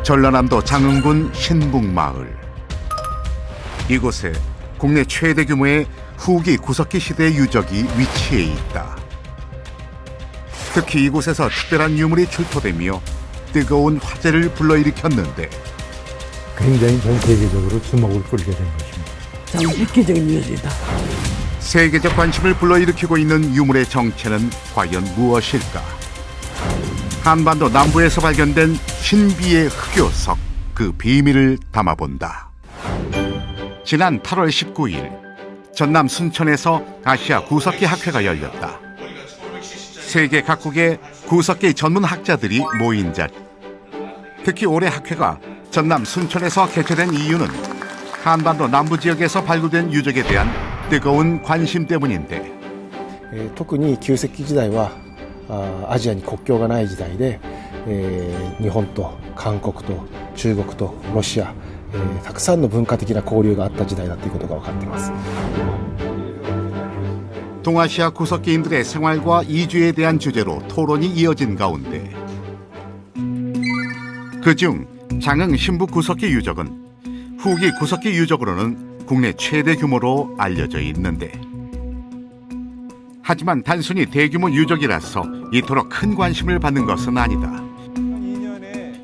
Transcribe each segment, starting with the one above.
전라남도 장흥군 신북마을. 이곳에 국내 최대 규모의 후기 구석기 시대 유적이 위치해 있다. 특히 이곳에서 특별한 유물이 출토되며 뜨거운 화제를 불러일으켰는데 굉장히 전 세계적으로 주목을 끌게 된 것입니다. 참 획기적인 유적이다. 세계적 관심을 불러일으키고 있는 유물의 정체는 과연 무엇일까? 한반도 남부에서 발견된 신비의 흑요석, 그 비밀을 담아본다. 지난 8월 19일 전남 순천에서 아시아 구석기 학회가 열렸다. 세계 각국의 구석기 전문 학자들이 모인 자리. 특히 올해 학회가 전남 순천에서 개최된 이유는 한반도 남부 지역에서 발굴된 유적에 대한 뜨거운 관심 때문인데 特に旧石器時代はアジアに国境がない時代で日本と韓国と中国とロシアたくさんの文化的な交流があった時代だということが分かっています。 동아시아 구석기인들의 생활과 이주에 대한 주제로 토론이 이어진 가운데 그중 장흥 신북 구석기 유적은 후기 구석기 유적으로는 국내 최대 규모로 알려져 있는데 하지만 단순히 대규모 유적이라서 이토록 큰 관심을 받는 것은 아니다.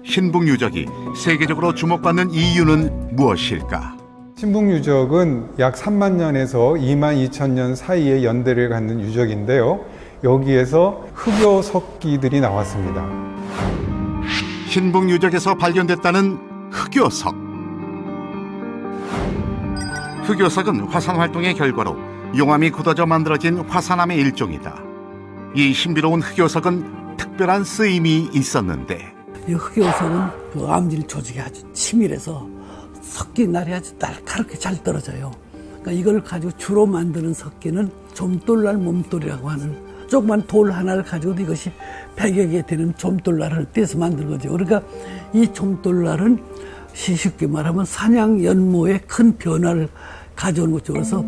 신북 유적이 세계적으로 주목받는 이유는 무엇일까? 신북 유적은 약 3만 년에서 2만 2천 년 사이에 연대를 갖는 유적인데요. 여기에서 흑요석기들이 나왔습니다. 신북 유적에서 발견됐다는 흑요석. 흑요석은 화산 활동의 결과로 용암이 굳어져 만들어진 화산암의 일종이다. 이 신비로운 흑요석은 특별한 쓰임이 있었는데 이 흑요석은 그 암질 조직이 아주 치밀해서 석기 날이 아주 날카롭게 잘 떨어져요. 그러니까 이걸 가지고 주로 만드는 석기는 좀돌날 몸돌이라고 하는 조그만 돌 하나를 가지고도 이것이 100여 개 되는 좀돌날을 떼서 만든 거죠. 그러니까 이 좀돌날은 쉽게 말하면 사냥 연모의 큰 변화를 가져온 거죠. 그래서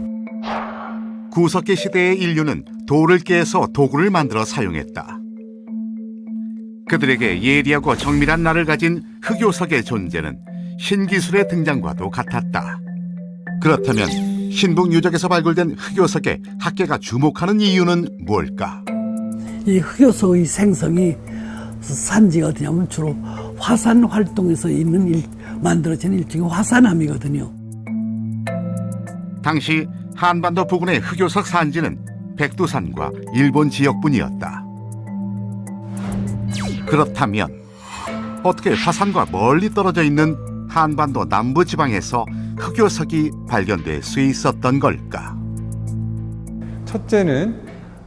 구석기 시대의 인류는 돌을 깨서 도구를 만들어 사용했다. 그들에게 예리하고 정밀한 날을 가진 흑요석의 존재는 신기술의 등장과도 같았다. 그렇다면 신북 유적에서 발굴된 흑요석에 학계가 주목하는 이유는 뭘까? 이 흑요석의 생성이 산지가 어디냐면 주로 화산 활동에서 만들어진 일종의 화산암이거든요. 당시 한반도 부근의 흑요석 산지는 백두산과 일본 지역뿐이었다. 그렇다면 어떻게 화산과 멀리 떨어져 있는 한반도 남부 지방에서 흑요석이 발견될 수 있었던 걸까? 첫째는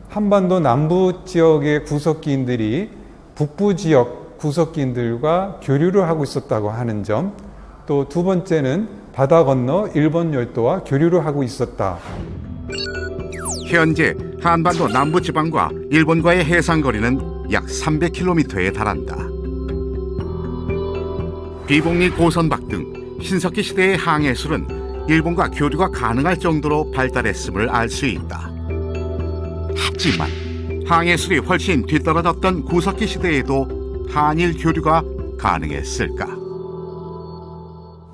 한반도 남부 지역의 구석기인들이 북부 지역 구석기인들과 교류를 하고 있었다고 하는 점, 또 두 번째는 바다 건너 일본 열도와 교류를 하고 있었다. 현재 한반도 남부 지방과 일본과의 해상 거리는 약 300km에 달한다. 비봉리 고선박 등 신석기 시대의 항해술은 일본과 교류가 가능할 정도로 발달했음을 알 수 있다. 하지만 항해술이 훨씬 뒤떨어졌던 구석기 시대에도 한일 교류가 가능했을까?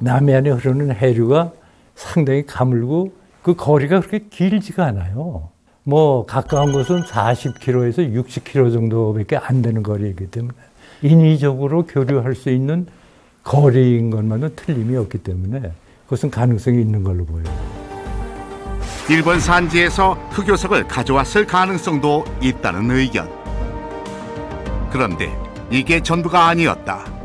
남해안에 흐르는 해류가 상당히 가물고 그 거리가 그렇게 길지가 않아요. 뭐 가까운 곳은 40km에서 60km 정도밖에 안 되는 거리이기 때문에 인위적으로 교류할 수 있는 거리인 것만은 틀림이 없기 때문에 그것은 가능성이 있는 걸로 보여요. 일본 산지에서 흑요석을 가져왔을 가능성도 있다는 의견. 그런데 이게 전부가 아니었다.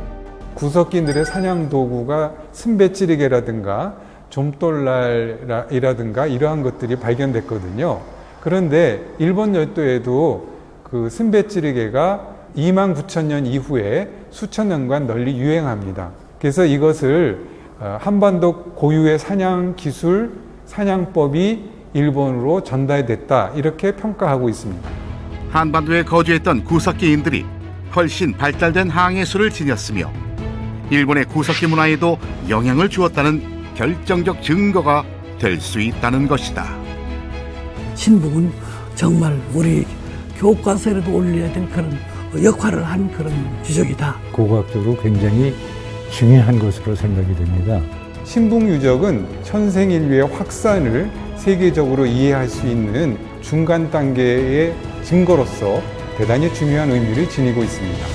구석기인들의 사냥 도구가 순배찌르개라든가 좀돌날이라든가 이러한 것들이 발견됐거든요. 그런데 일본 열도에도 그 순배찌르개가 2만 9천 년 이후에 수천 년간 널리 유행합니다. 그래서 이것을 한반도 고유의 사냥 기술, 사냥법이 일본으로 전달됐다 이렇게 평가하고 있습니다. 한반도에 거주했던 구석기인들이 훨씬 발달된 항해술을 지녔으며 일본의 구석기 문화에도 영향을 주었다는 결정적 증거가 될 수 있다는 것이다. 신북은 정말 우리 교과서에도 올려야 될 그런 역할을 한 그런 유적이다. 고고학적으로 굉장히 중요한 것으로 생각이 됩니다. 신붕 유적은 현생인류의 확산을 세계적으로 이해할 수 있는 중간 단계의 증거로서 대단히 중요한 의미를 지니고 있습니다.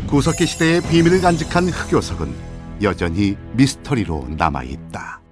구석기 시대의 비밀을 간직한 흑요석은 여전히 미스터리로 남아있다.